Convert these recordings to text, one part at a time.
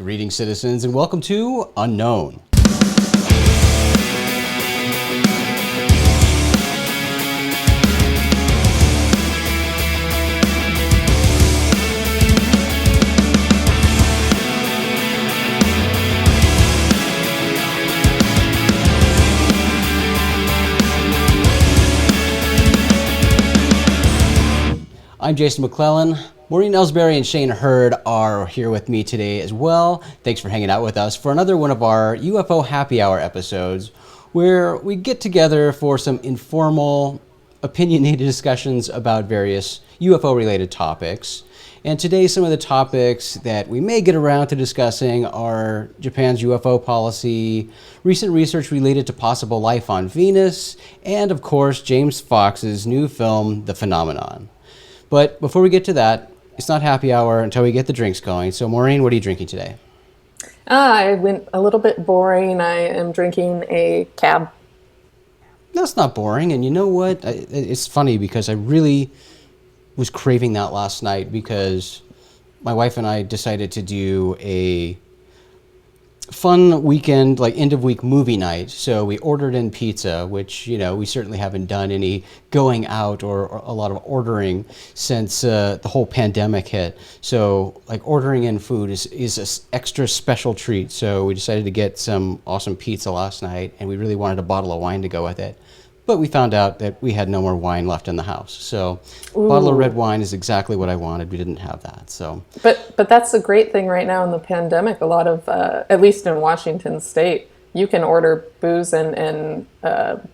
Greetings, citizens, and welcome to Unknown. I'm Jason McClellan. Maureen Elsberry and Shane Hurd are here with me today as well. Thanks for hanging out with us for another one of our UFO Happy Hour episodes, where we get together for some informal, opinionated discussions about various UFO-related topics. And today, some of the topics that we may get around to discussing are Japan's UFO policy, recent research related to possible life on Venus, and of course, James Fox's new film, The Phenomenon. But before we get to that, it's not happy hour until we get the drinks going. So, Maureen, what are you drinking today? I went a little bit boring. I am drinking a cab. That's not boring. And you know what? It's funny because I really was craving that last night because my wife and I decided to do a fun weekend, like end of week movie night. So we ordered in pizza, which, you know, we certainly haven't done any going out or a lot of ordering since the whole pandemic hit. So like ordering in food is an extra special treat. So we decided to get some awesome pizza last night, and we really wanted a bottle of wine to go with it. But we found out that we had no more wine left in the house. So a bottle of red wine is exactly what I wanted. We didn't have that. So, But that's the great thing right now in the pandemic. A lot of, at least in Washington State, you can order booze and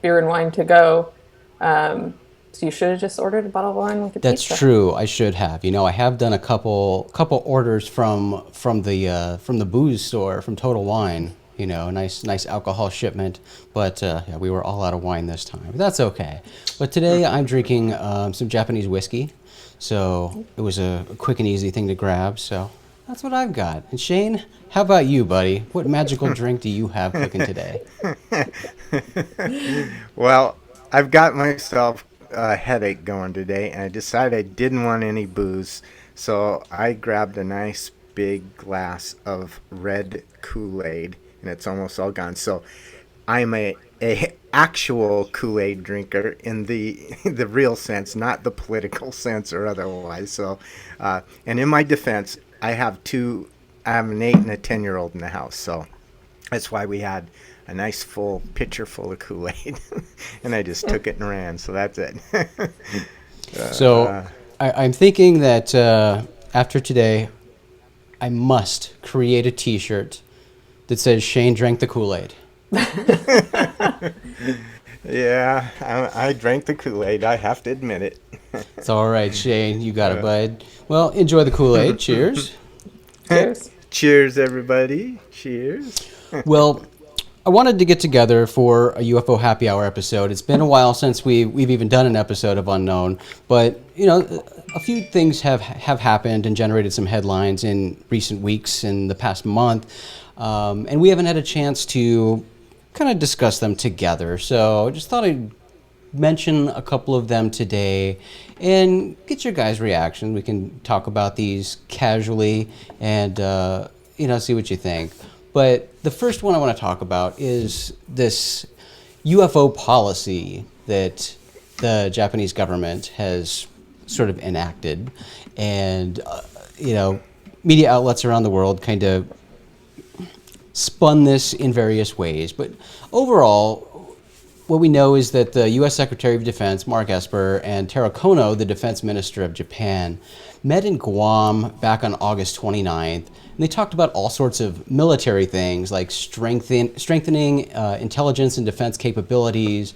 beer and wine to go. So you should have just ordered a bottle of wine with the That's pizza. true. I should have. You know, I have done a couple orders from the booze store, from Total Wine. You know, nice alcohol shipment, but yeah, we were all out of wine this time. But that's okay. But today I'm drinking some Japanese whiskey, so it was a quick and easy thing to grab. So that's what I've got. And Shane, how about you, buddy? What magical drink do you have cooking today? Well, I've got myself a headache going today, and I decided I didn't want any booze, so I grabbed a nice big glass of red Kool-Aid. And it's almost all gone. So I'm a actual Kool-Aid drinker in the real sense, not the political sense or otherwise. So, and in my defense, I have an 8 and a 10-year-old in the house. So that's why we had a nice full pitcher full of Kool-Aid, and I just took it and ran. So that's it. I'm thinking that after today, I must create a T-shirt that says Shane drank the Kool-Aid. Yeah, I drank the Kool-Aid. I have to admit it. It's all right, Shane. You got it, bud. Well, enjoy the Kool-Aid. Cheers. Cheers. Cheers, everybody. Cheers. Well, I wanted to get together for a UFO Happy Hour episode. It's been a while since we've even done an episode of Unknown, but you know, a few things have happened and generated some headlines in recent weeks in the past month. And we haven't had a chance to kind of discuss them together. So I just thought I'd mention a couple of them today and get your guys' reaction. We can talk about these casually and, see what you think. But the first one I want to talk about is this UFO policy that the Japanese government has sort of enacted. And, media outlets around the world kind of spun this in various ways. But overall, what we know is that the U.S. Secretary of Defense, Mark Esper, and Taro Kono, the Defense Minister of Japan, met in Guam back on August 29th. And they talked about all sorts of military things like strengthening intelligence and defense capabilities.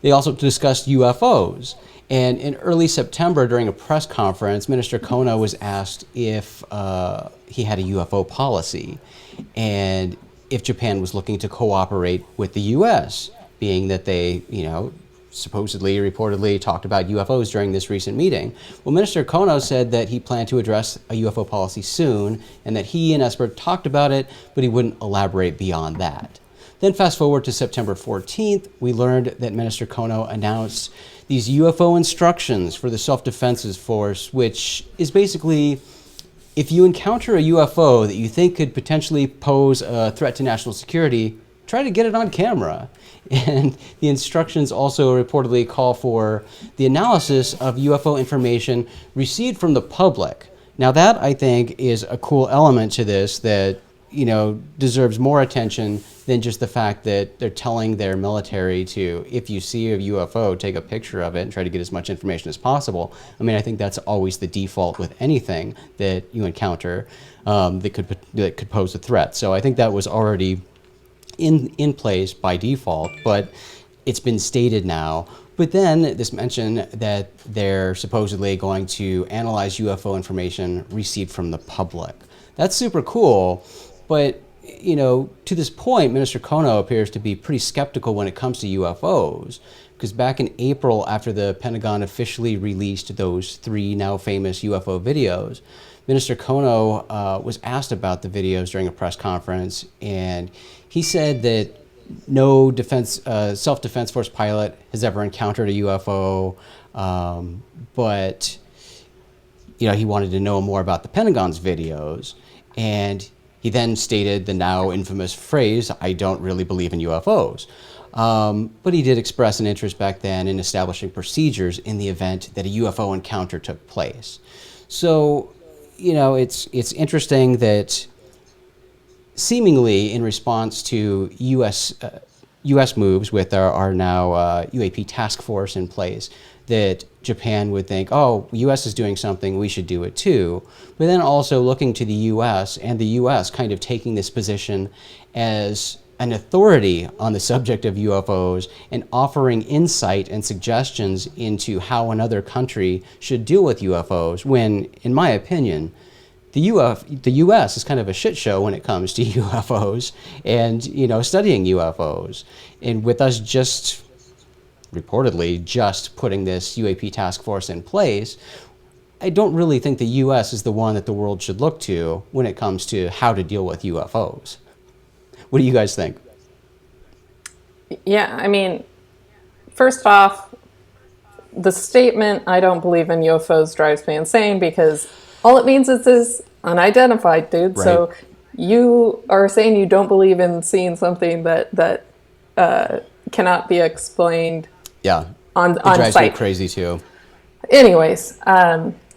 They also discussed UFOs. And in early September, during a press conference, Minister Kono was asked if he had a UFO policy and if Japan was looking to cooperate with the U.S., being that they, supposedly, reportedly talked about UFOs during this recent meeting. Well, Minister Kono said that he planned to address a UFO policy soon and that he and Esper talked about it, but he wouldn't elaborate beyond that. Then fast forward to September 14th, we learned that Minister Kono announced these UFO instructions for the Self-Defense Force, which is basically if you encounter a UFO that you think could potentially pose a threat to national security, try to get it on camera. And the instructions also reportedly call for the analysis of UFO information received from the public. Now that, I think, is a cool element to this that, deserves more attention than just the fact that they're telling their military to, if you see a UFO, take a picture of it and try to get as much information as possible. I mean, I think that's always the default with anything that you encounter that could pose a threat. So I think that was already in place by default, but it's been stated now. But then this mention that they're supposedly going to analyze UFO information received from the public. That's super cool, but to this point, Minister Kono appears to be pretty skeptical when it comes to UFOs, because back in April, after the Pentagon officially released those 3 now famous UFO videos, Minister Kono was asked about the videos during a press conference, and he said that no self-defense force pilot has ever encountered a UFO, but he wanted to know more about the Pentagon's videos, and he then stated the now infamous phrase, "I don't really believe in UFOs." But he did express an interest back then in establishing procedures in the event that a UFO encounter took place. So, it's interesting that seemingly in response to U.S. moves with our now UAP task force in place, that Japan would think, oh, U.S. is doing something, we should do it too. But then also looking to the U.S. and the U.S. kind of taking this position as an authority on the subject of UFOs and offering insight and suggestions into how another country should deal with UFOs, when, in my opinion, the U.S. is kind of a shit show when it comes to UFOs and, studying UFOs. And with us reportedly just putting this UAP task force in place, I don't really think the U.S. is the one that the world should look to when it comes to how to deal with UFOs. What do you guys think? Yeah, I mean, first off, the statement, "I don't believe in UFOs," drives me insane, because all it means is this unidentified, dude. Right. So you are saying you don't believe in seeing something that cannot be explained. Yeah, on it drives site. Me crazy too. Anyways,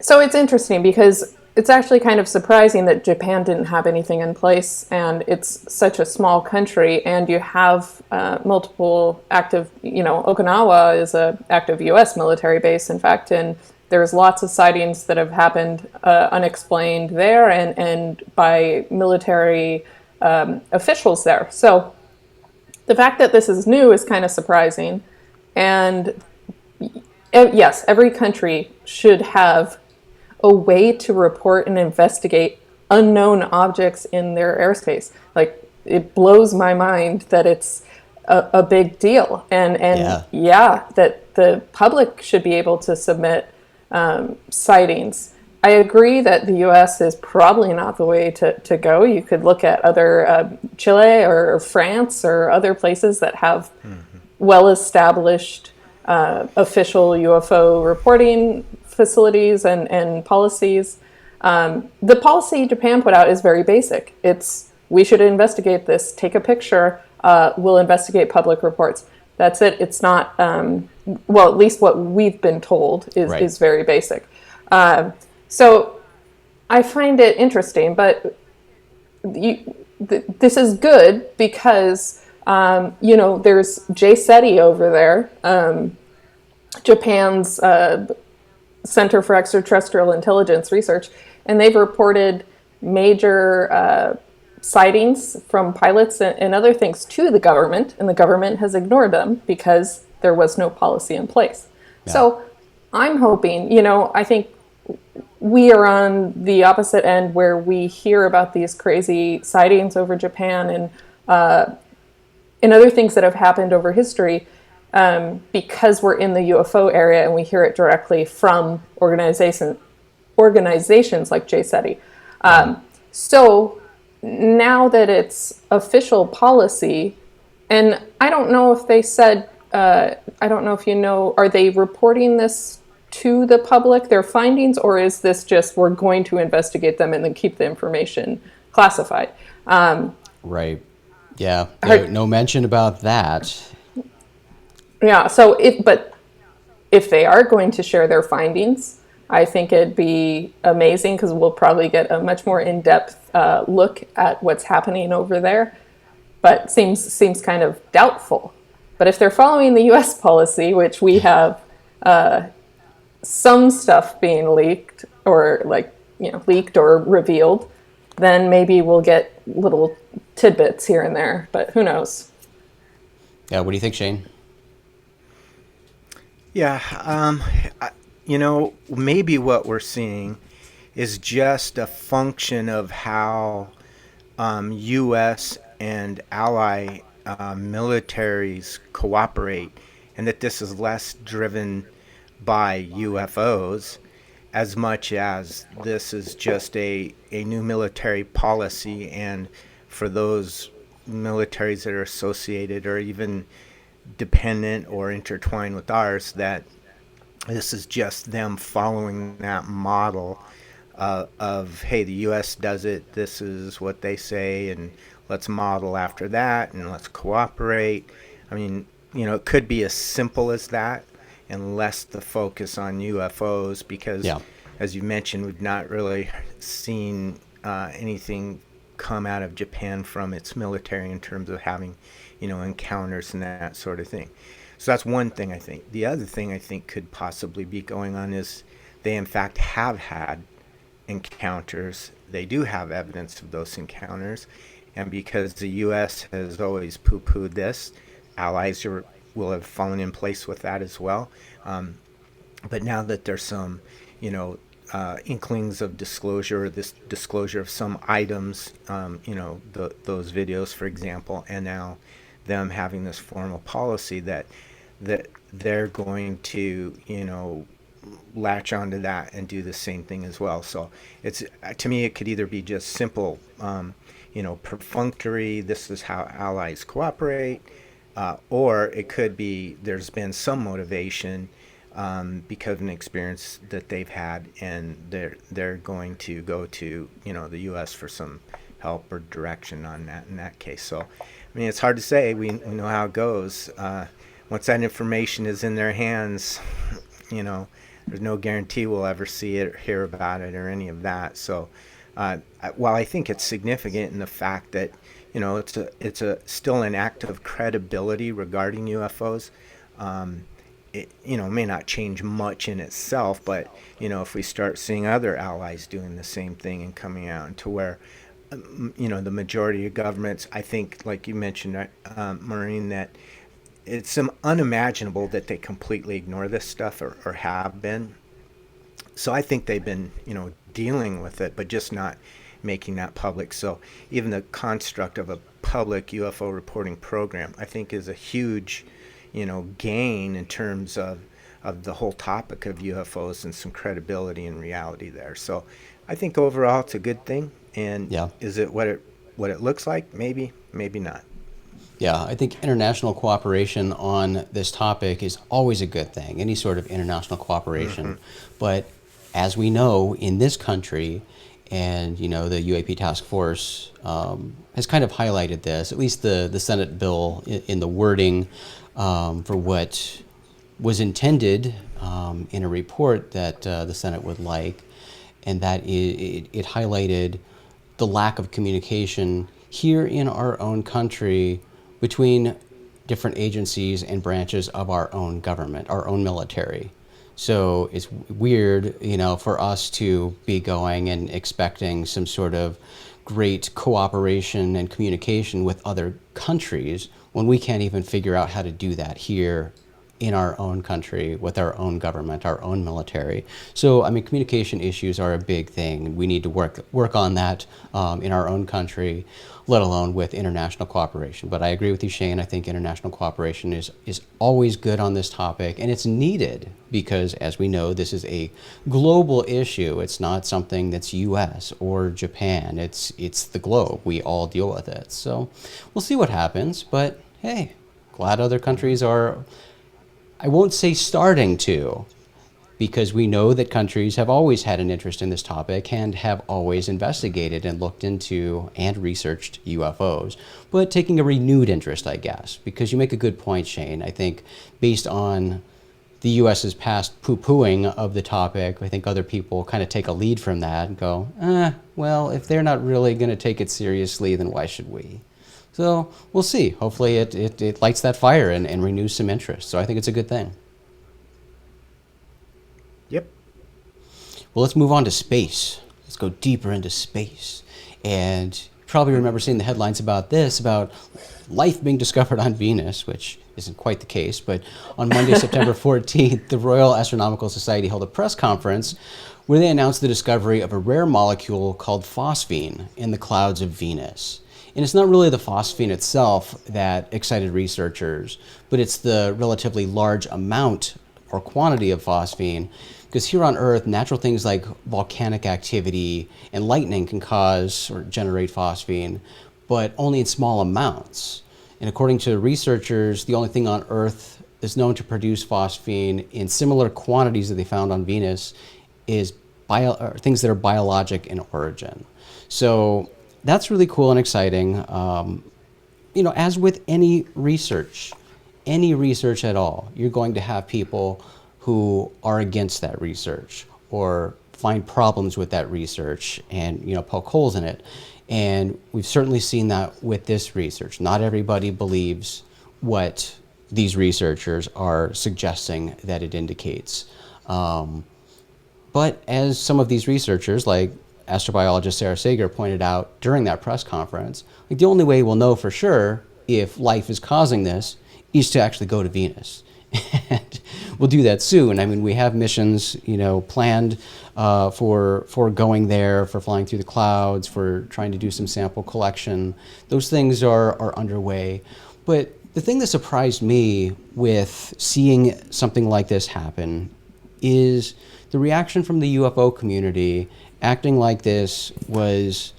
so it's interesting because it's actually kind of surprising that Japan didn't have anything in place, and it's such a small country, and you have multiple active, Okinawa is a active U.S. military base, in fact, and there's lots of sightings that have happened unexplained there and by military officials there. So the fact that this is new is kind of surprising. And yes, every country should have a way to report and investigate unknown objects in their airspace. Like, it blows my mind that it's a big deal. And that the public should be able to submit sightings. I agree that the U.S. is probably not the way to go. You could look at other Chile or France or other places that have well-established official UFO reporting facilities and policies. The policy Japan put out is very basic. It's, we should investigate this, take a picture, we'll investigate public reports. That's it. It's not, well, at least what we've been told is very basic. So I find it interesting, but this is good because, there's Jay Shetty over there, Japan's Center for Extraterrestrial Intelligence Research, and they've reported major sightings from pilots and other things to the government, and the government has ignored them because there was no policy in place. Yeah. So I'm hoping, I think we are on the opposite end where we hear about these crazy sightings over Japan and other things that have happened over history because we're in the UFO area and we hear it directly from organizations like Jay Shetty. So now that it's official policy, and I don't know if they said, I don't know if are they reporting this to the public, their findings, or is this just we're going to investigate them and then keep the information classified? Right. Yeah. Hard, No mention about that. yeah. So if they are going to share their findings, I think it'd be amazing because we'll probably get a much more in-depth look at what's happening over there. But seems kind of doubtful. But if they're following the U.S. policy, which we have some stuff being leaked or leaked or revealed, then maybe we'll get little tidbits here and there. But who knows? Yeah. What do you think, Shane? Yeah, maybe what we're seeing is just a function of how U.S. and ally militaries cooperate, and that this is less driven by UFOs as much as this is just a new military policy, and for those militaries that are associated or even dependent or intertwined with ours, that this is just them following that model of, hey, the U.S. does it, this is what they say, and let's model after that, and let's cooperate. I mean, it could be as simple as that, and less the focus on UFOs, because, as you mentioned, we've not really seen anything come out of Japan from its military in terms of having, encounters and that sort of thing. So that's one thing, I think. The other thing I think could possibly be going on is they, in fact, have had encounters. They do have evidence of those encounters. And because the U.S. has always poo-pooed this, allies will have fallen in place with that as well. But now that there's some, inklings of disclosure, or this disclosure of some items, those videos, for example, and now them having this formal policy that they're going to, latch onto that and do the same thing as well. So it's, to me, it could either be just simple, perfunctory, this is how allies cooperate, or it could be there's been some motivation because of an experience that they've had, and they're going to go to the U.S. for some help or direction on that in that case. So, I mean, it's hard to say. We know how it goes. Once that information is in their hands, there's no guarantee we'll ever see it or hear about it or any of that. So, while I think it's significant in the fact that it's still an act of credibility regarding UFOs. It may not change much in itself, but if we start seeing other allies doing the same thing and coming out into where the majority of governments, I think, like you mentioned, Maureen, that it's unimaginable that they completely ignore this stuff or have been. So I think they've been dealing with it, but just not making that public. So even the construct of a public UFO reporting program, I think, is a huge gain in terms of the whole topic of UFOs and some credibility and reality there. So I think overall it's a good thing. And is it what it looks like? Maybe not. Yeah, I think international cooperation on this topic is always a good thing, any sort of international cooperation. Mm-hmm. But as we know, in this country, and the UAP task force has kind of highlighted this, at least the Senate bill in the wording for what was intended in a report that the Senate would like, and that it highlighted the lack of communication here in our own country between different agencies and branches of our own government, our own military. So it's weird, for us to be going and expecting some sort of great cooperation and communication with other countries when we can't even figure out how to do that here in our own country with our own government, our own military. So, I mean, communication issues are a big thing. We need to work on that in our own country, let alone with international cooperation. But I agree with you, Shane. I think international cooperation is always good on this topic, and it's needed because, as we know, this is a global issue. It's not something that's U.S. or Japan. It's the globe. We all deal with it. So we'll see what happens, but hey, glad other countries are, I won't say starting to, because we know that countries have always had an interest in this topic and have always investigated and looked into and researched UFOs, but taking a renewed interest, I guess, because you make a good point, Shane. I think based on the U.S.'s past poo-pooing of the topic, I think other people kind of take a lead from that and go, well, if they're not really going to take it seriously, then why should we? So we'll see. Hopefully it lights that fire and renews some interest. So I think it's a good thing. Yep. Well, let's move on to space. Let's go deeper into space. And you probably remember seeing the headlines about this, about life being discovered on Venus, which isn't quite the case. But on Monday, September 14th, the Royal Astronomical Society held a press conference where they announced the discovery of a rare molecule called phosphine in the clouds of Venus. And it's not really the phosphine itself that excited researchers, but it's the relatively large amount or quantity of phosphine, because here on Earth, natural things like volcanic activity and lightning can cause or generate phosphine, but only in small amounts. And according to researchers, the only thing on Earth that's known to produce phosphine in similar quantities that they found on Venus is things that are biologic in origin. So that's really cool and exciting. As with any research at all, you're going to have people who are against that research or find problems with that research and poke holes in it. And we've certainly seen that with this research. Not everybody believes what these researchers are suggesting that it indicates. But as some of these researchers, like astrobiologist Sarah Sager, pointed out during that press conference, the only way we'll know for sure if life is causing this is to actually go to Venus. And we'll do that soon. I mean, we have missions, planned for going there, for flying through the clouds, for trying to do some sample collection. Those things are underway. But the thing that surprised me with seeing something like this happen is the reaction from the UFO community, acting like this was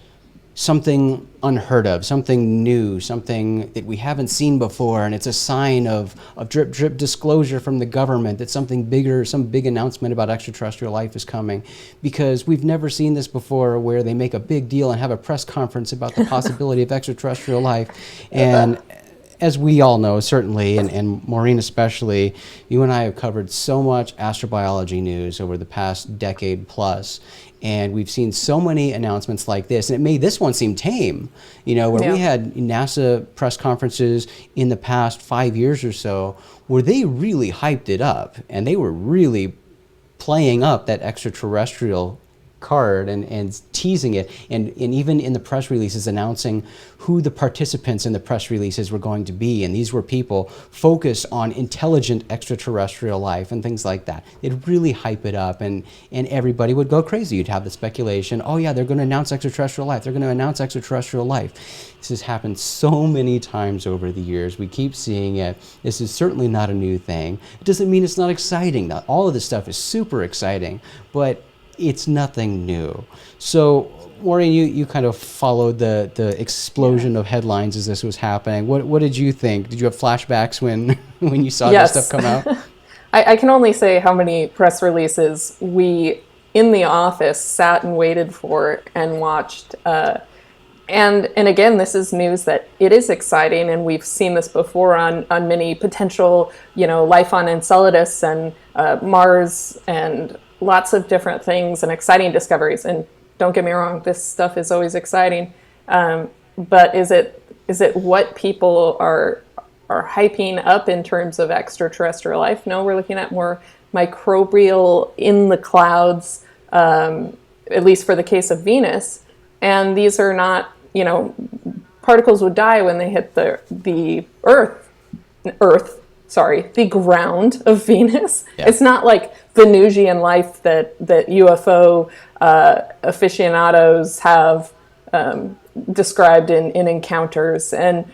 something unheard of, something new, something that we haven't seen before, and it's a sign of drip, drip disclosure from the government that something bigger, some big announcement about extraterrestrial life is coming, because we've never seen this before where they make a big deal and have a press conference about the possibility of extraterrestrial life. And as we all know, certainly, and Maureen especially, you and I have covered so much astrobiology news over the past decade plus, and we've seen so many announcements like this, and it made this one seem tame, where we had NASA press conferences in the past 5 years or so where they really hyped it up, and they were really playing up that extraterrestrial card and teasing it, and even in the press releases announcing who the participants in the press releases were going to be, and these were people focused on intelligent extraterrestrial life and things like that. It'd really hype it up, and everybody would go crazy. You'd have the speculation, oh yeah, they're going to announce extraterrestrial life, they're going to announce extraterrestrial life. This has happened so many times over the years. We keep seeing it. This is certainly not a new thing. It doesn't mean it's not exciting. Now, all of this stuff is super exciting, but it's nothing new. So, Maureen, you kind of followed the explosion of headlines as this was happening. What did you think? Did you have flashbacks when you saw this stuff come out? I can only say how many press releases we in the office sat and waited for and watched. And again, this is news that it is exciting, and we've seen this before on many potential, life on Enceladus and Mars and lots of different things and exciting discoveries. And don't get me wrong, this stuff is always exciting. But is it what people are hyping up in terms of extraterrestrial life? No, we're looking at more microbial in the clouds, at least for the case of Venus. And these are not, particles would die when they hit the ground of Venus. Yeah. It's not like Venusian life that UFO aficionados have described in encounters. And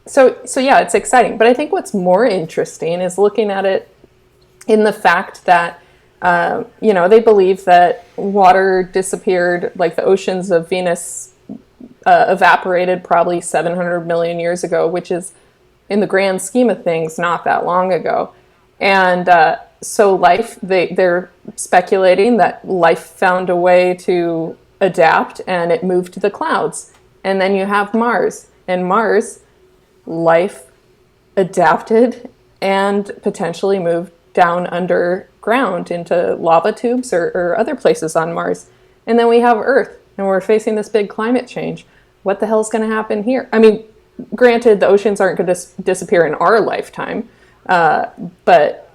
so yeah, it's exciting. But I think what's more interesting is looking at it in the fact that they believe that water disappeared, like the oceans of Venus evaporated probably 700 million years ago, which is, in the grand scheme of things, not that long ago. And so life, they're speculating that life found a way to adapt and it moved to the clouds. And then you have Mars. And Mars, life adapted and potentially moved down underground into lava tubes or other places on Mars. And then we have Earth, and we're facing this big climate change. What the hell's going to happen here? I mean, granted, the oceans aren't going to disappear in our lifetime, but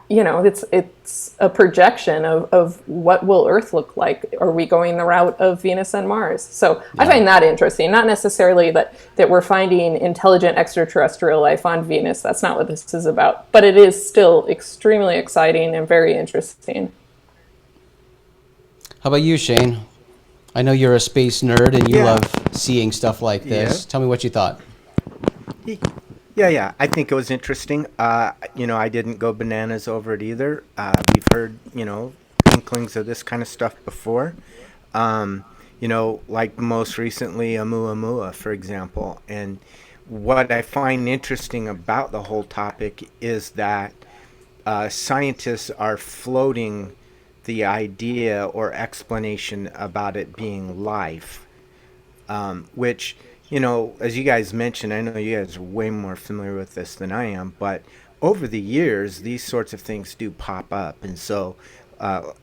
it's a projection of what will Earth look like. Are we going the route of Venus and Mars? So I find that interesting. Not necessarily that we're finding intelligent extraterrestrial life on Venus. That's not what this is about. But it is still extremely exciting and very interesting. How about you, Shane? I know you're a space nerd and you Yeah. love seeing stuff like this. Yeah. Tell me what you thought. Yeah. I think it was interesting. I didn't go bananas over it either. We've heard, inklings of this kind of stuff before. Like most recently, Oumuamua, for example. And what I find interesting about the whole topic is that scientists are floating the idea or explanation about it being life, which, as you guys mentioned, I know you guys are way more familiar with this than I am, but over the years, these sorts of things do pop up. And so,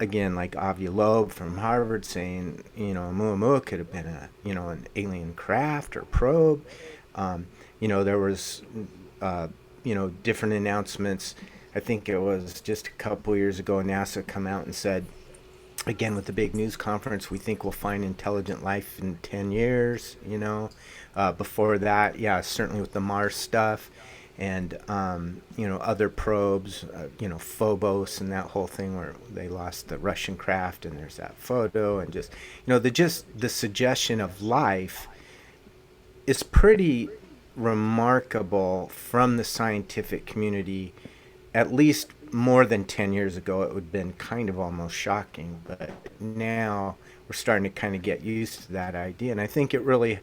again, like Avi Loeb from Harvard saying, Oumuamua could have been an alien craft or probe. There was, different announcements. I think it was just a couple years ago, NASA come out and said, again, with the big news conference, we think we'll find intelligent life in 10 years, Before that, yeah, certainly with the Mars stuff and, other probes, Phobos and that whole thing where they lost the Russian craft, and there's that photo, and just, the suggestion of life is pretty remarkable from the scientific community. At least more than 10 years ago, it would have been kind of almost shocking. But now we're starting to kind of get used to that idea. And I think it really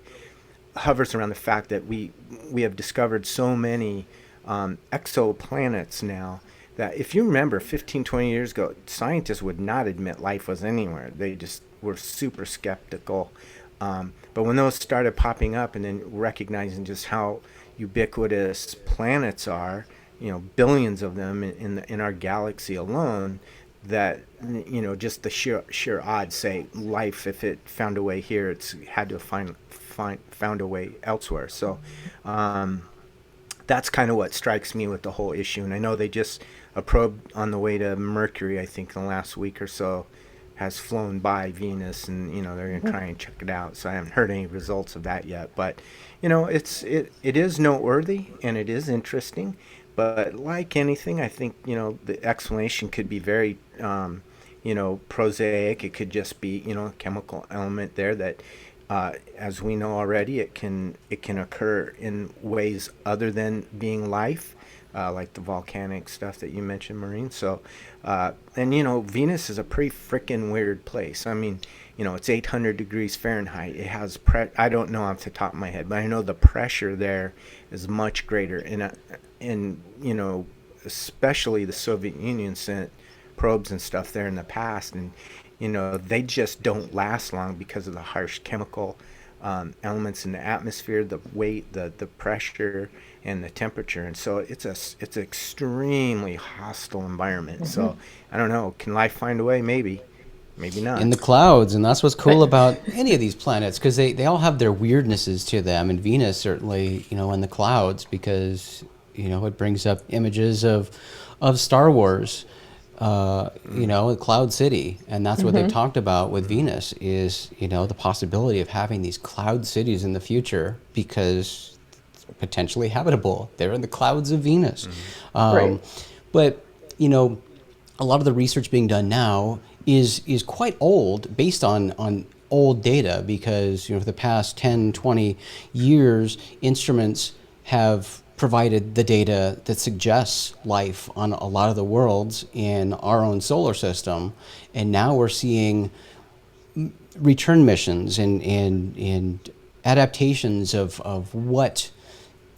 hovers around the fact that we have discovered so many exoplanets now that if you remember 15, 20 years ago, scientists would not admit life was anywhere. They just were super skeptical. But when those started popping up and then recognizing just how ubiquitous planets are, billions of them in our galaxy alone, that just the sheer odds say life, if it found a way here, it's had to found a way elsewhere. So that's kind of what strikes me with the whole issue. And I know they just a probe on the way to Mercury, I think in the last week or so, has flown by Venus, and they're going to try and check it out. So I haven't heard any results of that yet, but it is noteworthy and it is interesting. But like anything, I think, the explanation could be very, prosaic. It could just be, a chemical element there that, as we know already, it can occur in ways other than being life, like the volcanic stuff that you mentioned, Maureen. So, and, Venus is a pretty freaking weird place. I mean, it's 800 degrees Fahrenheit. It has, I don't know off the top of my head, but I know the pressure there is much greater. And especially the Soviet Union sent probes and stuff there in the past, and they just don't last long because of the harsh chemical elements in the atmosphere, the weight, the pressure, and the temperature. And so it's an extremely hostile environment. So I don't know, can life find a way? Maybe not. In the clouds, and that's what's cool about any of these planets, because they all have their weirdnesses to them, and Venus certainly, in the clouds, because it brings up images of Star Wars, Cloud City, and that's what they've talked about with Venus is, the possibility of having these cloud cities in the future because it's potentially habitable. They're in the clouds of Venus. Right. But, a lot of the research being done now is quite old, based on old data, because, for the past 10, 20 years, instruments have provided the data that suggests life on a lot of the worlds in our own solar system. And now we're seeing return missions and adaptations of what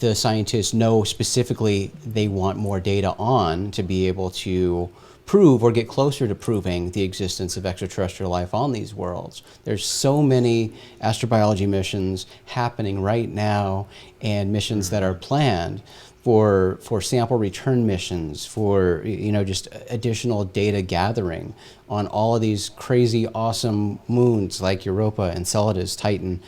the scientists know specifically they want more data on to be able to prove or get closer to proving the existence of extraterrestrial life on these worlds. There's so many astrobiology missions happening right now, and missions that are planned for sample return missions, for just additional data gathering on all of these crazy awesome moons like Europa, Enceladus, Titan.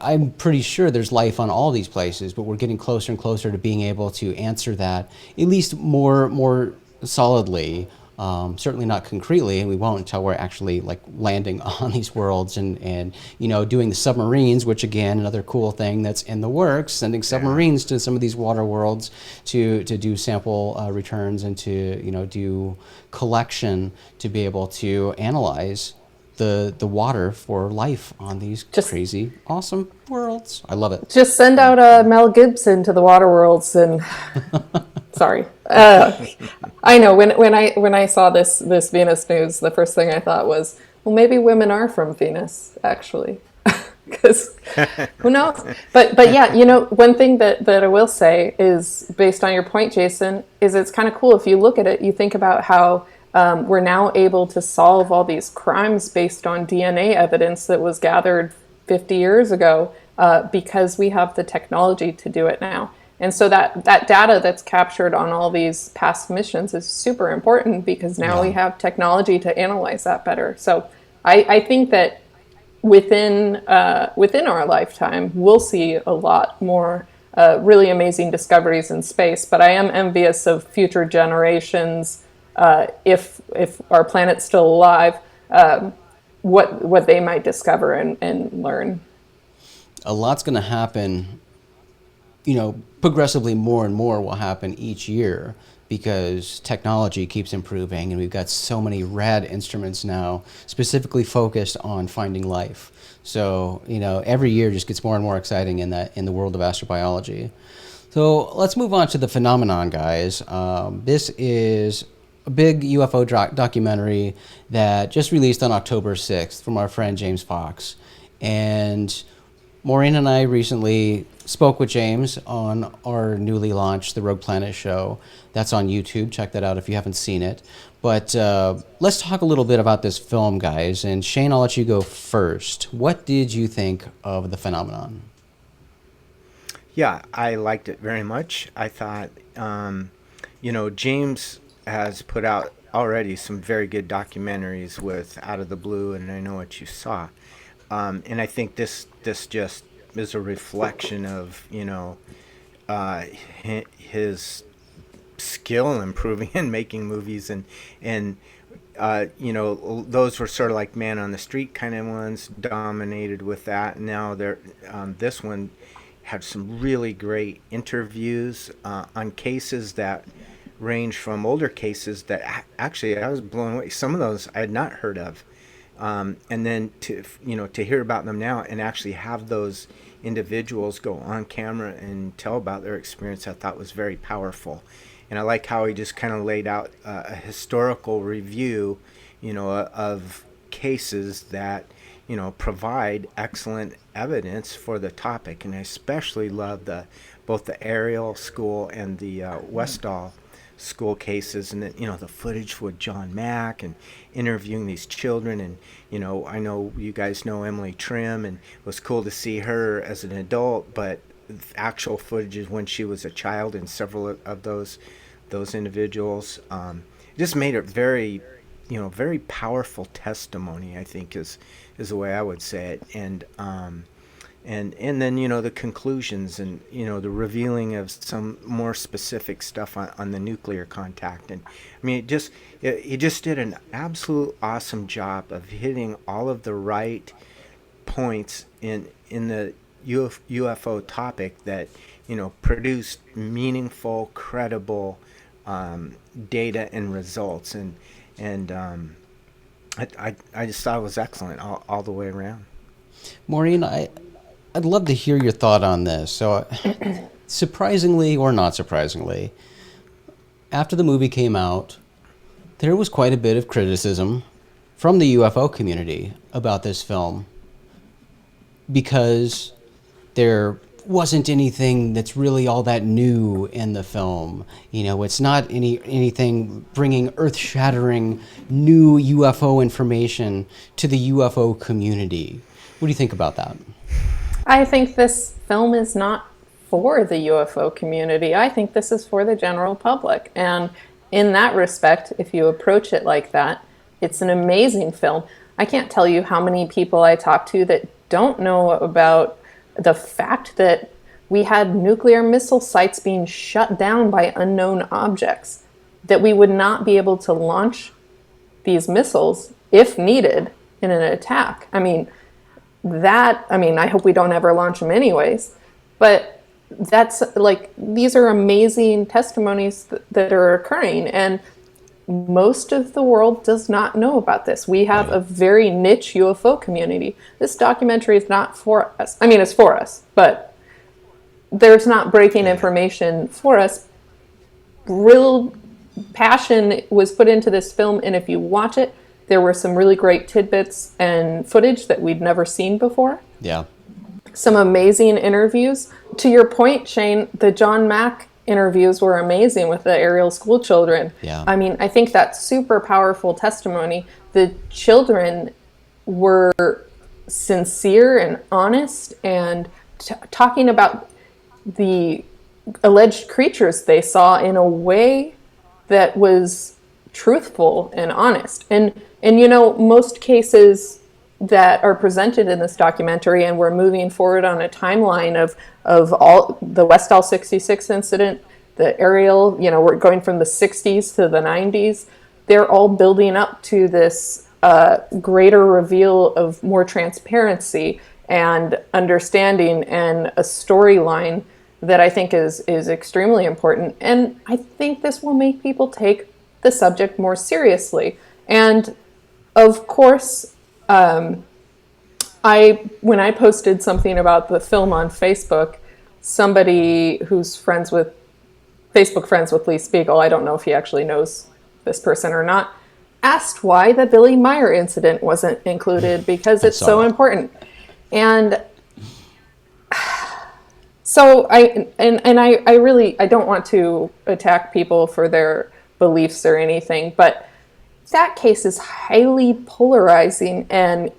I'm pretty sure there's life on all these places, but we're getting closer and closer to being able to answer that at least more solidly. Certainly not concretely, and we won't until we're actually like landing on these worlds and doing the submarines, which again, another cool thing that's in the works, sending submarines to some of these water worlds to do sample returns and to do collection to be able to analyze the water for life on these crazy, awesome worlds. I love it. Just send out Mel Gibson to the water worlds and sorry. I know when I saw this Venus news, the first thing I thought was, well, maybe women are from Venus, actually. Because who knows? But yeah, one thing that I will say is, based on your point, Jason, is it's kind of cool. If you look at it, you think about how we're now able to solve all these crimes based on DNA evidence that was gathered 50 years ago because we have the technology to do it now. And so that data that's captured on all these past missions is super important because now we have technology to analyze that better. So I think that within our lifetime, we'll see a lot more really amazing discoveries in space. But I am envious of future generations, if our planet's still alive, what they might discover and learn. A lot's going to happen. Progressively more and more will happen each year because technology keeps improving, and we've got so many rad instruments now specifically focused on finding life. So, every year just gets more and more exciting in the world of astrobiology. So let's move on to the phenomenon, guys. This is a big UFO documentary that just released on October 6th from our friend James Fox. And Maureen and I recently spoke with James on our newly launched The Rogue Planet show. That's on YouTube. Check that out if you haven't seen it. But let's talk a little bit about this film, guys. And Shane, I'll let you go first. What did you think of the phenomenon? Yeah, I liked it very much. I thought, James has put out already some very good documentaries with Out of the Blue and I Know What You Saw. And I think this just is a reflection of, his skill improving in making movies. And those were sort of like man on the street kind of ones, dominated with that. Now this one had some really great interviews on cases that range from older cases that actually I was blown away. Some of those I had not heard of. And then to hear about them now and actually have those individuals go on camera and tell about their experience, I thought was very powerful. And I like how he just kind of laid out a historical review, of cases that, provide excellent evidence for the topic. And I especially love both the Ariel School and the Westall School cases, and the footage with John Mack and interviewing these children. And I know you guys know Emily Trim, and it was cool to see her as an adult, but actual footage is when she was a child in several of those individuals. Just made it very very powerful testimony, I think is the way I would say it. And then the conclusions and the revealing of some more specific stuff on the nuclear contact. And I mean, he just did an absolute awesome job of hitting all of the right points in the UFO topic that produced meaningful, credible data and results. And I just thought it was excellent all the way around. Maureen, I'd love to hear your thought on this. So, surprisingly or not surprisingly, after the movie came out, there was quite a bit of criticism from the UFO community about this film because they're wasn't anything that's really all that new in the film. It's not anything bringing earth-shattering new UFO information to the UFO community. What do you think about that? I think this film is not for the UFO community. I think this is for the general public. And in that respect, if you approach it like that, it's an amazing film. I can't tell you how many people I talk to that don't know about the fact that we had nuclear missile sites being shut down by unknown objects, that we would not be able to launch these missiles if needed in an attack. I hope we don't ever launch them anyways, but that's these are amazing testimonies that are occurring, and most of the world does not know about this. We have a very niche UFO community. This documentary is not for us. It's for us, but there's not breaking information for us. Real passion was put into this film, and if you watch it, there were some really great tidbits and footage that we'd never seen before. Yeah. Some amazing interviews. To your point, Shane, the John Mack interviews were amazing with the Ariel school children. Yeah. I think that's super powerful testimony. The children were sincere and honest and talking about the alleged creatures they saw in a way that was truthful and honest. And most cases that are presented in this documentary, and we're moving forward on a timeline of all the Westall 66 incident, the Ariel, we're going from the 60s to the 90s. They're all building up to this greater reveal of more transparency and understanding and a storyline that I think is extremely important. And I think this will make people take the subject more seriously. And of course, when I posted something about the film on Facebook, somebody who's Facebook friends with Lee Spiegel, I don't know if he actually knows this person or not, asked why the Billy Meyer incident wasn't included, because it's so important. And so I don't want to attack people for their beliefs or anything, but that case is highly polarizing, and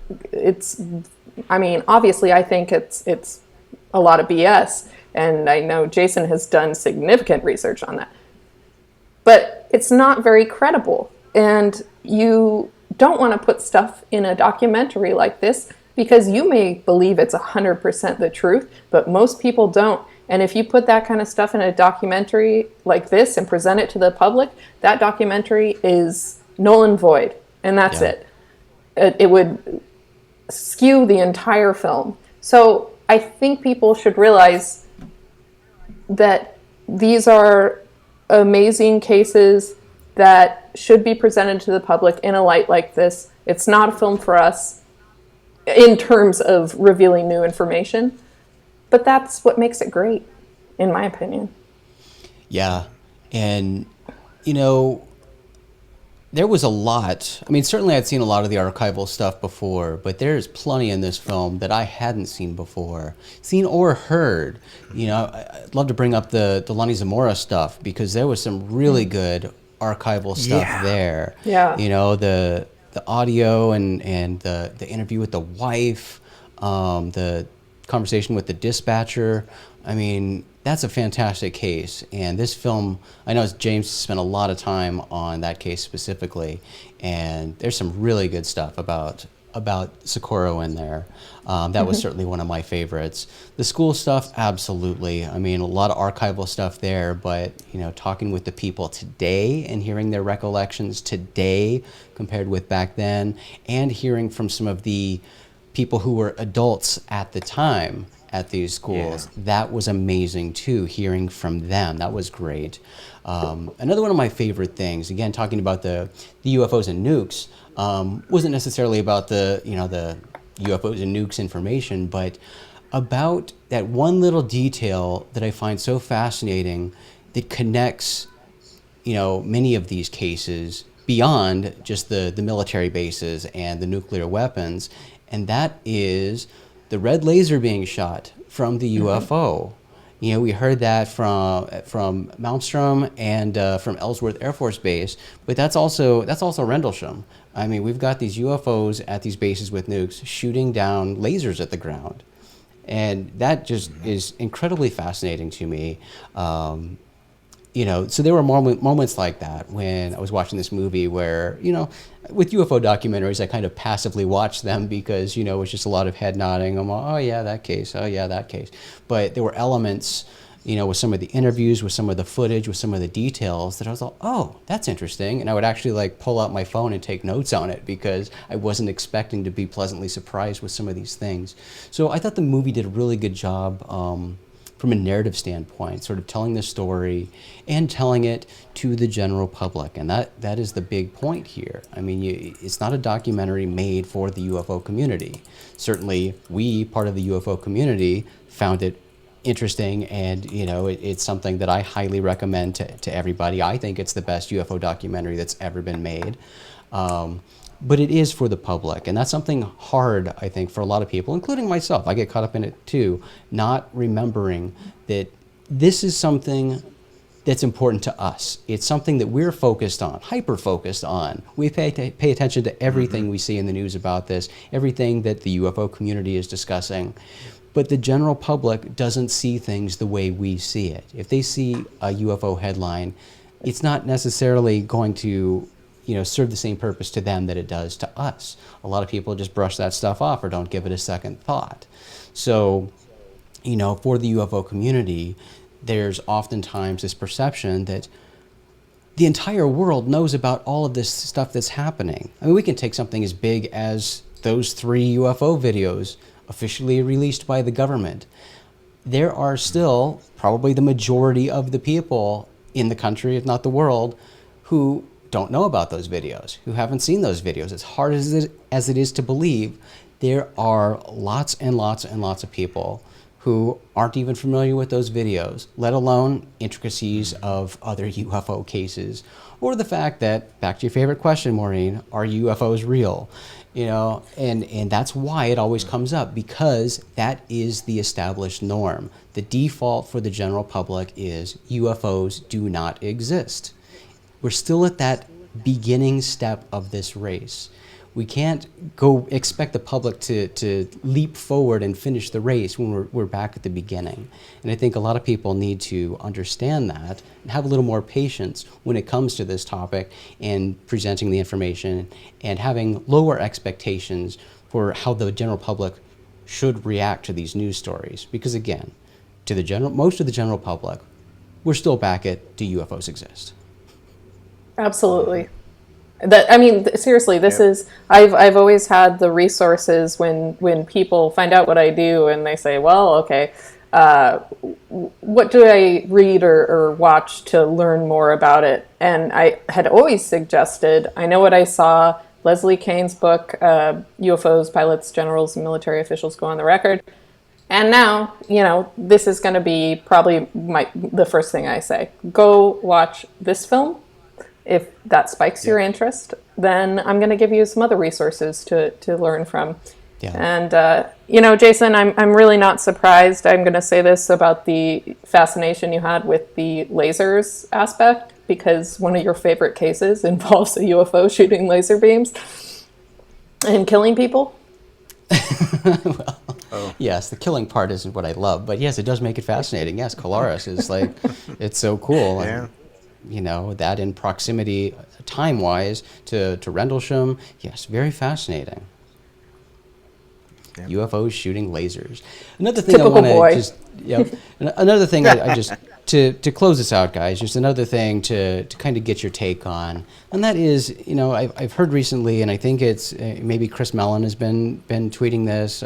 obviously I think it's a lot of BS, and I know Jason has done significant research on that. But it's not very credible, and you don't want to put stuff in a documentary like this because you may believe it's 100% the truth, but most people don't. And if you put that kind of stuff in a documentary like this and present it to the public, that documentary is null and void, and that's it. It would skew the entire film. So I think people should realize that these are amazing cases that should be presented to the public in a light like this. It's not a film for us in terms of revealing new information, but that's what makes it great, in my opinion. Yeah, and there was a lot. Certainly I'd seen a lot of the archival stuff before, but there's plenty in this film that I hadn't seen before, seen or heard. I'd love to bring up the Lonnie Zamora stuff, because there was some really good archival stuff there. Yeah. The audio and the interview with the wife, the conversation with the dispatcher. That's a fantastic case. And this film, I know James spent a lot of time on that case specifically, and there's some really good stuff about Socorro in there. That was certainly one of my favorites. The school stuff, absolutely. A lot of archival stuff there, but talking with the people today and hearing their recollections today compared with back then, and hearing from some of the people who were adults at the time at these schools, that was amazing too, hearing from them. That was great. Another one of my favorite things, again, talking about the UFOs and nukes, wasn't necessarily about the UFOs and nukes information, but about that one little detail that I find so fascinating that connects, many of these cases beyond just the military bases and the nuclear weapons, and that is the red laser being shot from the UFO. You know, we heard that from Malmstrom and from Ellsworth Air Force Base, but that's also Rendlesham. I mean, we've got these UFOs at these bases with nukes shooting down lasers at the ground, and that just is incredibly fascinating to me. You know, so there were moments like that when I was watching this movie where, you know, with UFO documentaries, I kind of passively watched them because, you know, it was just a lot of head nodding. I'm like, oh yeah, that case. Oh yeah, that case. But there were elements, you know, with some of the interviews, with some of the footage, with some of the details that I was like, oh, that's interesting. And I would actually like pull out my phone and take notes on it because I wasn't expecting to be pleasantly surprised with some of these things. So I thought the movie did a really good job from a narrative standpoint, sort of telling the story and telling it to the general public. And that is the big point here. I mean, it's not a documentary made for the UFO community. Certainly, we, part of the UFO community, found it interesting, and you know, it's something that I highly recommend to everybody. I think it's the best UFO documentary that's ever been made. But it is for the public, and that's something hard, I think, for a lot of people, including myself. I get caught up in it too, not remembering that this is something that's important to us. It's something that we're focused on, hyper-focused on. We pay attention to everything we see in the news about this, everything that the UFO community is discussing. But the general public doesn't see things the way we see it. If they see a UFO headline, it's not necessarily going to, you know, serve the same purpose to them that it does to us. A lot of people just brush that stuff off or don't give it a second thought. So, you know, for the UFO community, there's oftentimes this perception that the entire world knows about all of this stuff that's happening. I mean, we can take something as big as those 3 UFO videos officially released by the government. There are still probably the majority of the people in the country, if not the world, who don't know about those videos, who haven't seen those videos. As hard as it is to believe, there are lots and lots and lots of people who aren't even familiar with those videos, let alone intricacies of other UFO cases, or the fact that, back to your favorite question, Maureen, are UFOs real? You know, and that's why it always comes up, because that is the established norm. The default for the general public is UFOs do not exist. We're still at that beginning step of this race. We can't go expect the public to leap forward and finish the race when we're back at the beginning. And I think a lot of people need to understand that and have a little more patience when it comes to this topic and presenting the information and having lower expectations for how the general public should react to these news stories. Because again, to the most of the general public, we're still back at, do UFOs exist? Absolutely. That, I mean, seriously, this is, I've always had the resources when people find out what I do and they say, well, okay, what do I read or watch to learn more about it? And I had always suggested, I Know What I Saw, Leslie Kane's book, UFOs, Pilots, Generals, and Military Officials Go on the Record. And now, you know, this is going to be probably the first thing I say. Go watch this film. If that spikes your interest, then I'm going to give you some other resources to learn from. Yeah. And, you know, Jason, I'm really not surprised. I'm going to say this about the fascination you had with the lasers aspect, because one of your favorite cases involves a UFO shooting laser beams and killing people. Well, yes, the killing part isn't what I love, but yes, it does make it fascinating. Yes, Colares is like, it's so cool. Yeah. And, you know, that in proximity, time-wise, to Rendlesham, yes, very fascinating. Yeah. UFOs shooting lasers. Another thing Typical I want boy. to just, another thing I just, to close this out, guys, just another thing to kind of get your take on, and that is, you know, I've heard recently, and I think it's maybe Chris Mellon has been tweeting this.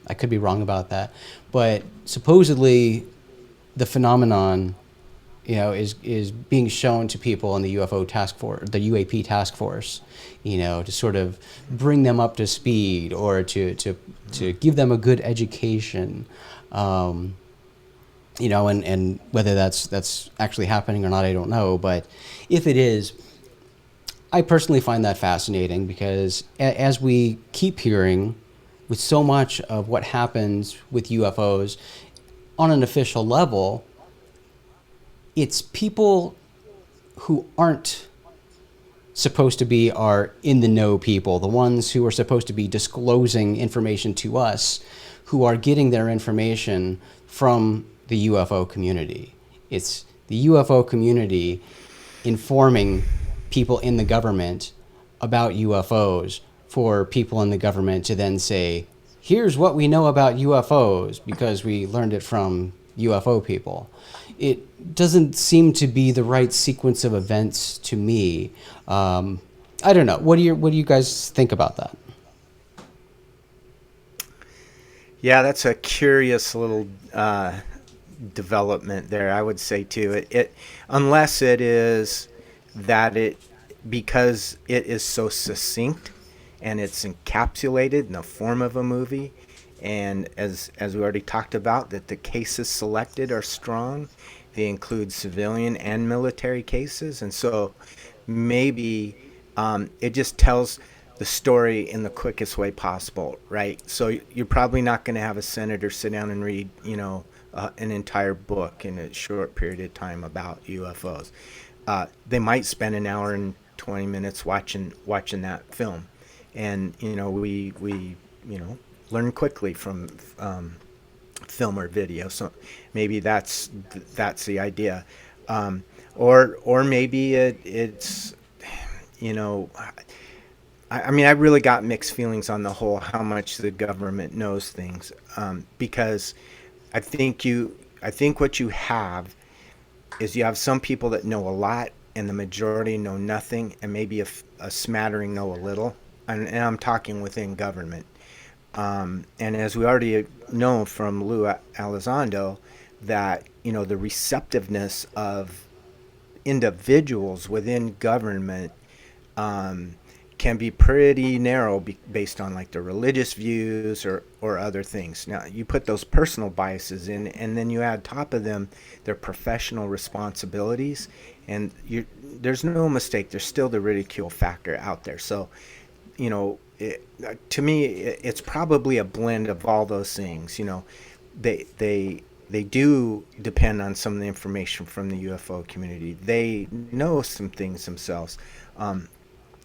I could be wrong about that, but supposedly the phenomenon, you know, is being shown to people in the UFO task force, the UAP task force, you know, to sort of bring them up to speed or to give them a good education, you know, and whether that's actually happening or not, I don't know. But if it is, I personally find that fascinating, because as we keep hearing with so much of what happens with UFOs on an official level, it's people who aren't supposed to be our in the know people, the ones who are supposed to be disclosing information to us, who are getting their information from the UFO community. It's the UFO community informing people in the government about UFOs for people in the government to then say, here's what we know about UFOs because we learned it from UFO people. It doesn't seem to be the right sequence of events to me. I don't know. What do you guys think about that? Yeah, that's a curious little development there, I would say too. It unless it is that it, because it is so succinct and it's encapsulated in the form of a movie, and as we already talked about, that the cases selected are strong. They include civilian and military cases, and so maybe it just tells the story in the quickest way possible, right? So you're probably not going to have a senator sit down and read, an entire book in a short period of time about UFOs. They might spend an hour and 20 minutes watching that film, and we learn quickly from film or video. So maybe that's the idea, or maybe it's I mean, I really got mixed feelings on the whole how much the government knows things, because I think what you have is you have some people that know a lot and the majority know nothing, and maybe a smattering know a little, and I'm talking within government. And as we already know from Lou Elizondo, that the receptiveness of individuals within government can be pretty narrow based on like their religious views or other things. Now you put those personal biases in, and then you add top of them their professional responsibilities, and there's no mistake, there's still the ridicule factor out there. So to me it's probably a blend of all those things. They do depend on some of the information from the UFO community. They know some things themselves.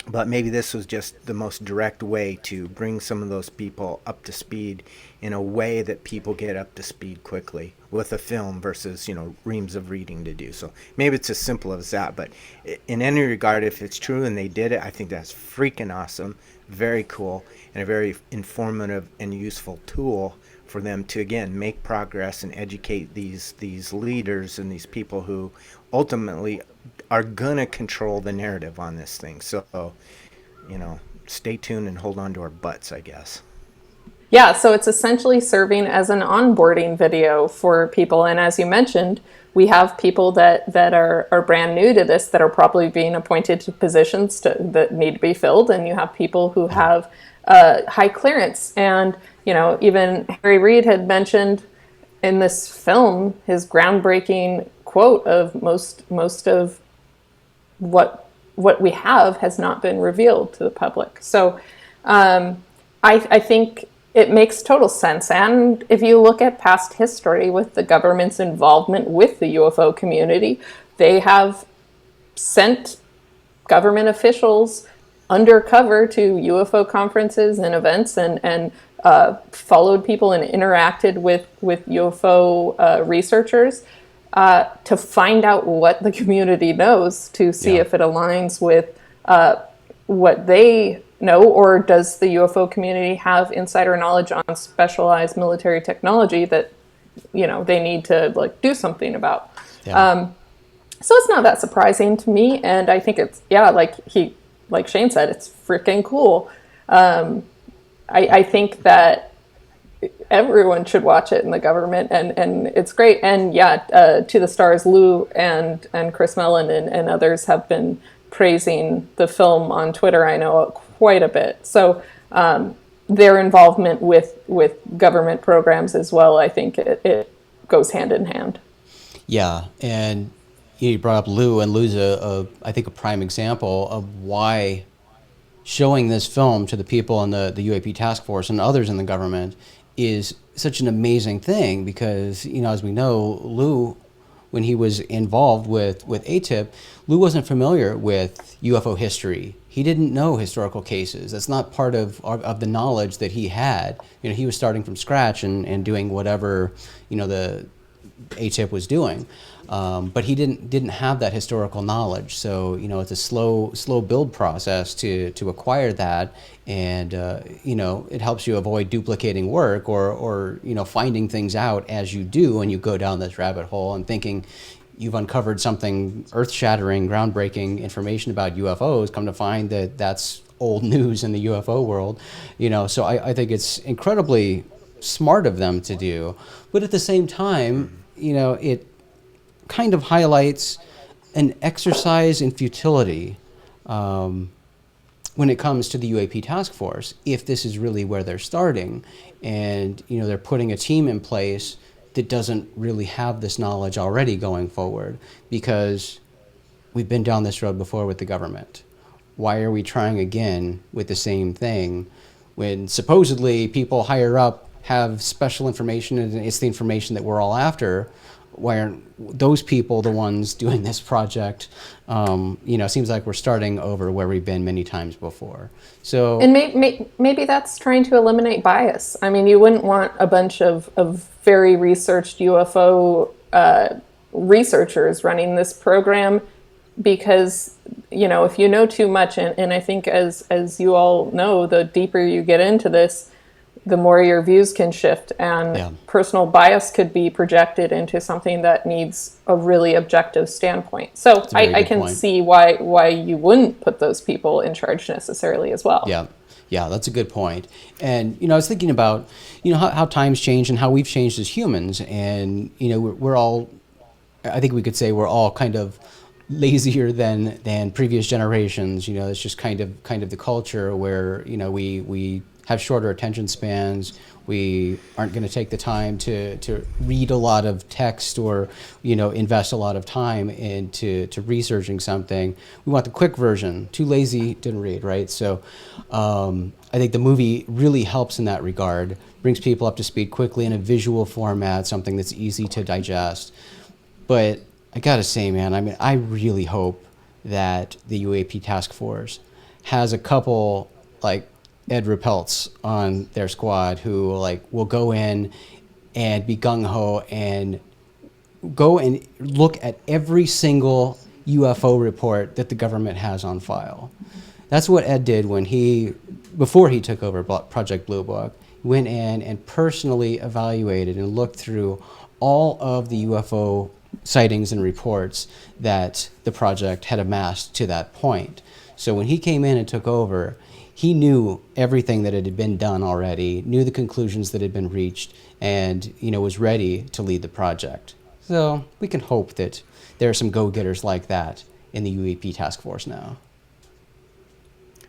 But maybe this was just the most direct way to bring some of those people up to speed in a way that people get up to speed quickly with a film versus, reams of reading to do. So maybe it's as simple as that. But in any regard, if it's true and they did it, I think that's freaking awesome, very cool, and a very informative and useful tool for them to, again, make progress and educate these leaders and these people who ultimately are gonna control the narrative on this thing. So, stay tuned and hold on to our butts, I guess. Yeah, so it's essentially serving as an onboarding video for people. And as you mentioned, we have people that are brand new to this that are probably being appointed to positions that need to be filled. And you have people who have high clearance. And, even Harry Reid had mentioned in this film his groundbreaking quote of most of what we have has not been revealed to the public. So I think it makes total sense. And if you look at past history with the government's involvement with the UFO community, they have sent government officials undercover to UFO conferences and events and followed people and interacted with UFO researchers to find out what the community knows, to see if it aligns with what they know, or does the UFO community have insider knowledge on specialized military technology that they need to do something about. So it's not that surprising to me, and I think it's like Shane said, it's freaking cool. I think that everyone should watch it in the government, and it's great. And To the Stars, Lou and Chris Mellon and others have been praising the film on Twitter, I know, quite a bit. So their involvement with government programs as well, I think it goes hand in hand. Yeah, and you brought up Lou, and Lou's I think a prime example of why showing this film to the people in the UAP task force and others in the government is such an amazing thing because, as we know, Lou, when he was involved with ATIP, Lou wasn't familiar with UFO history. He didn't know historical cases. That's not part of the knowledge that he had. He was starting from scratch and doing whatever, the ATIP was doing. But he didn't have that historical knowledge. So, it's a slow build process to acquire that. And, it helps you avoid duplicating work or finding things out as you do and you go down this rabbit hole and thinking you've uncovered something earth-shattering, groundbreaking information about UFOs, come to find that that's old news in the UFO world. So I think it's incredibly smart of them to do. But at the same time, it kind of highlights an exercise in futility when it comes to the UAP task force, if this is really where they're starting and they're putting a team in place that doesn't really have this knowledge already going forward, because we've been down this road before with the government. Why are we trying again with the same thing when supposedly people higher up have special information and it's the information that we're all after? Why aren't those people the ones doing this project? It seems like we're starting over where we've been many times before. So, and maybe that's trying to eliminate bias. I mean, you wouldn't want a bunch of very researched UFO researchers running this program because, if you know too much, and I think as you all know, the deeper you get into this, the more your views can shift and personal bias could be projected into something that needs a really objective standpoint. So I can see why you wouldn't put those people in charge necessarily as well. Yeah, that's a good point. And, I was thinking about, how times change and how we've changed as humans. And, we're all, I think we could say we're all kind of lazier than previous generations. It's just kind of the culture where, we have shorter attention spans. We aren't going to take the time to read a lot of text or, invest a lot of time into researching something. We want the quick version. Too lazy, didn't read, right? So I think the movie really helps in that regard, brings people up to speed quickly in a visual format, something that's easy to digest. But I got to say, man, I mean, I really hope that the UAP task force has a couple, like, Ed Repelts on their squad who will go in and be gung-ho and go and look at every single UFO report that the government has on file. That's what Ed did before he took over Project Blue Book. He went in and personally evaluated and looked through all of the UFO sightings and reports that the project had amassed to that point. So when he came in and took over, he knew everything that had been done already, knew the conclusions that had been reached, and was ready to lead the project. So we can hope that there are some go-getters like that in the UAP task force now.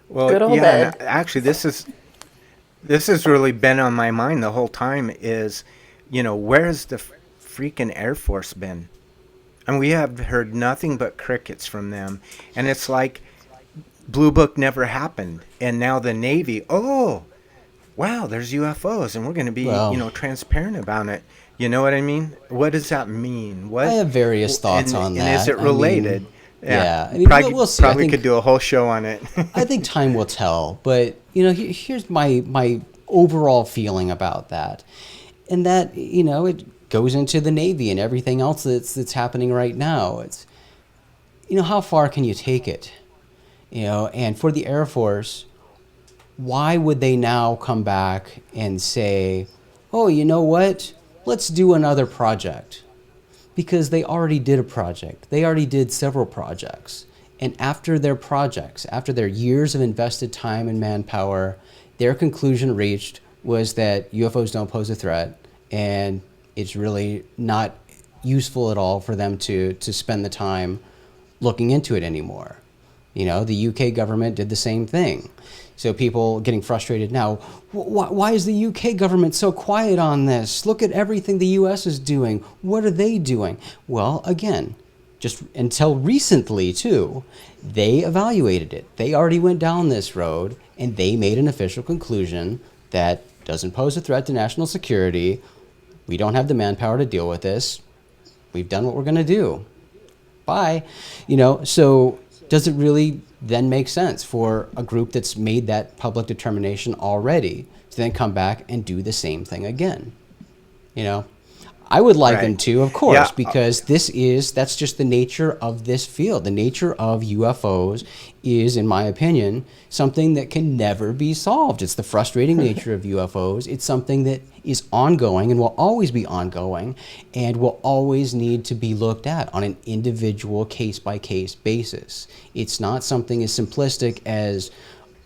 Well, yeah, actually, this has really been on my mind the whole time. Is where's the freaking Air Force been? And we have heard nothing but crickets from them, and it's like Blue Book never happened, and now the Navy, wow, there's UFOs, and we're going to be, transparent about it. You know what I mean? What does that mean? I have various thoughts on that. And is it related? Yeah. We'll see. Probably could do a whole show on it. I think time will tell, but here's my overall feeling about that, and that it goes into the Navy and everything else that's happening right now. It's how far can you take it? And for the Air Force, why would they now come back and say, oh, you know what? Let's do another project. Because they already did a project. They already did several projects. And after their projects, after their years of invested time and manpower, their conclusion reached was that UFOs don't pose a threat, and it's really not useful at all for them to spend the time looking into it anymore. The UK government did the same thing. So people getting frustrated now, why is the UK government so quiet on this? Look at everything the US is doing. What are they doing? Well, again, just until recently too, they evaluated it. They already went down this road, and they made an official conclusion that doesn't pose a threat to national security. We don't have the manpower to deal with this. We've done what we're going to do. Bye. So does it really then make sense for a group that's made that public determination already to then come back and do the same thing again? I would like them to, of course, because that's just the nature of this field. The nature of UFOs is, in my opinion, something that can never be solved. It's the frustrating nature of UFOs. It's something that is ongoing and will always be ongoing and will always need to be looked at on an individual case-by-case basis. It's not something as simplistic as,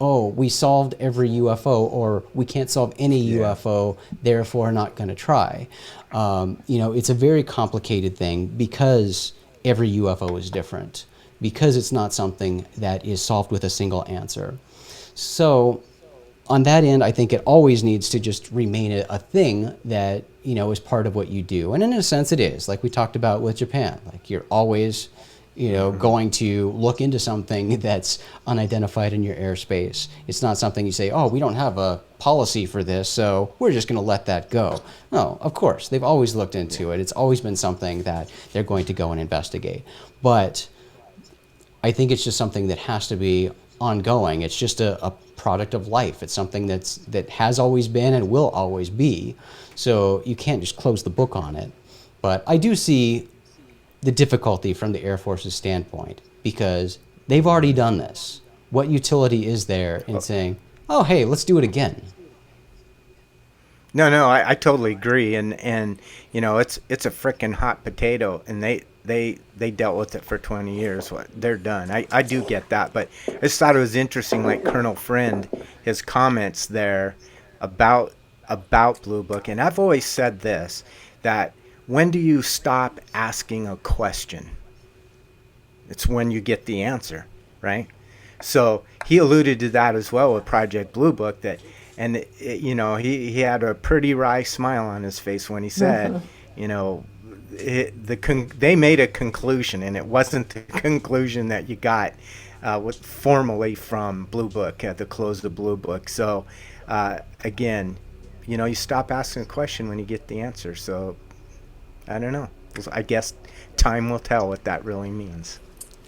oh, we solved every UFO, or we can't solve any UFO, therefore not going to try. It's a very complicated thing because every UFO is different, because it's not something that is solved with a single answer. So on that end, I think it always needs to just remain a thing that, is part of what you do. And in a sense it is, like we talked about with Japan. Like you're always going to look into something that's unidentified in your airspace. It's not something you say, oh, we don't have a policy for this, so we're just going to let that go. No, of course, they've always looked into it. It's always been something that they're going to go and investigate. But I think it's just something that has to be ongoing. It's just a product of life. It's something that has always been and will always be. So you can't just close the book on it. But I do see the difficulty from the Air Force's standpoint, because they've already done this. What utility is there in saying, oh, hey, let's do it again? No, I totally agree. And it's a freaking hot potato, and they dealt with it for 20 years. They're done. I do get that. But I just thought it was interesting, like Colonel Friend, his comments there about Blue Book. And I've always said this, that when do you stop asking a question? It's when you get the answer, right? So he alluded to that as well with Project Blue Book, he had a pretty wry smile on his face when he said, they made a conclusion, and it wasn't the conclusion that you got formally from Blue Book at the close of Blue Book. So again, you stop asking a question when you get the answer. So I don't know. I guess time will tell what that really means.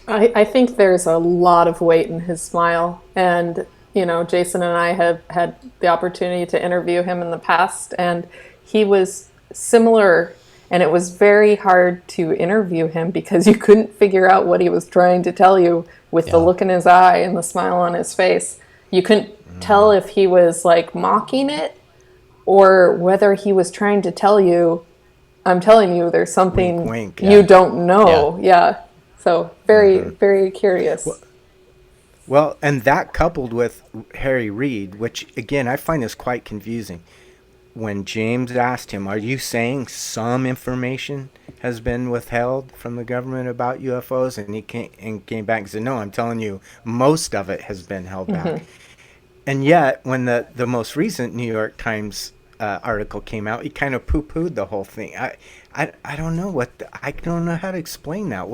I think there's a lot of weight in his smile. And, Jason and I have had the opportunity to interview him in the past, and he was similar. And it was very hard to interview him because you couldn't figure out what he was trying to tell you with the look in his eye and the smile on his face. You couldn't tell if he was like mocking it or whether he was trying to tell you, I'm telling you, there's something wink, you don't know. Yeah. So very, very curious. Well, and that coupled with Harry Reid, which again, I find this quite confusing. When James asked him, are you saying some information has been withheld from the government about UFOs? And he came back and said, no, I'm telling you, most of it has been held back. And yet, when the most recent New York Times article came out, he kind of poo-pooed the whole thing. I don't know I don't know how to explain that.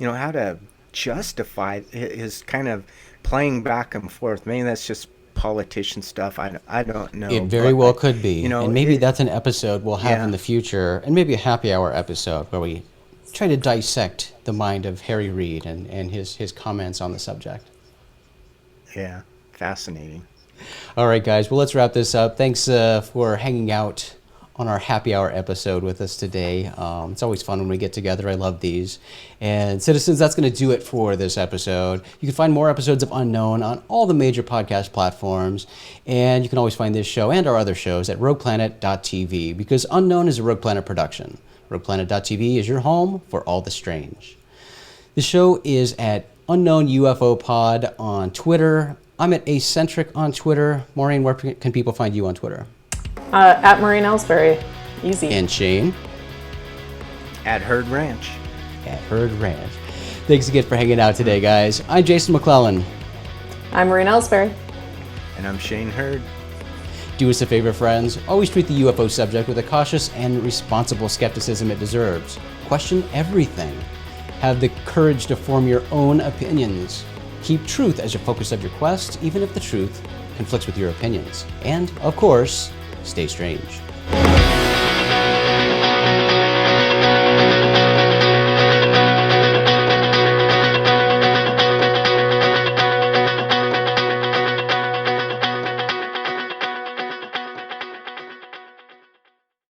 How to justify his kind of playing back and forth. Maybe that's just politician stuff. I don't know. It very well could be. And maybe that's an episode we'll have in the future, and maybe a happy hour episode where we try to dissect the mind of Harry Reid and his comments on the subject. Yeah, fascinating. All right, guys. Well, let's wrap this up. Thanks for hanging out on our happy hour episode with us today. It's always fun when we get together. I love these. And citizens, that's going to do it for this episode. You can find more episodes of Unknown on all the major podcast platforms. And you can always find this show and our other shows at rogueplanet.tv, because Unknown is a Rogue Planet production. rogueplanet.tv is your home for all the strange. The show is at Unknown UFO Pod on Twitter. I'm at Acentric on Twitter. Maureen, where can people find you on Twitter? At Maureen Elsberry. Easy. And Shane? At Hurd Ranch. At Hurd Ranch. Thanks again for hanging out today, guys. I'm Jason McClellan. I'm Maureen Elsberry. And I'm Shane Hurd. Do us a favor, friends. Always treat the UFO subject with a cautious and responsible skepticism it deserves. Question everything. Have the courage to form your own opinions. Keep truth as your focus of your quest, even if the truth conflicts with your opinions. And, of course, stay strange.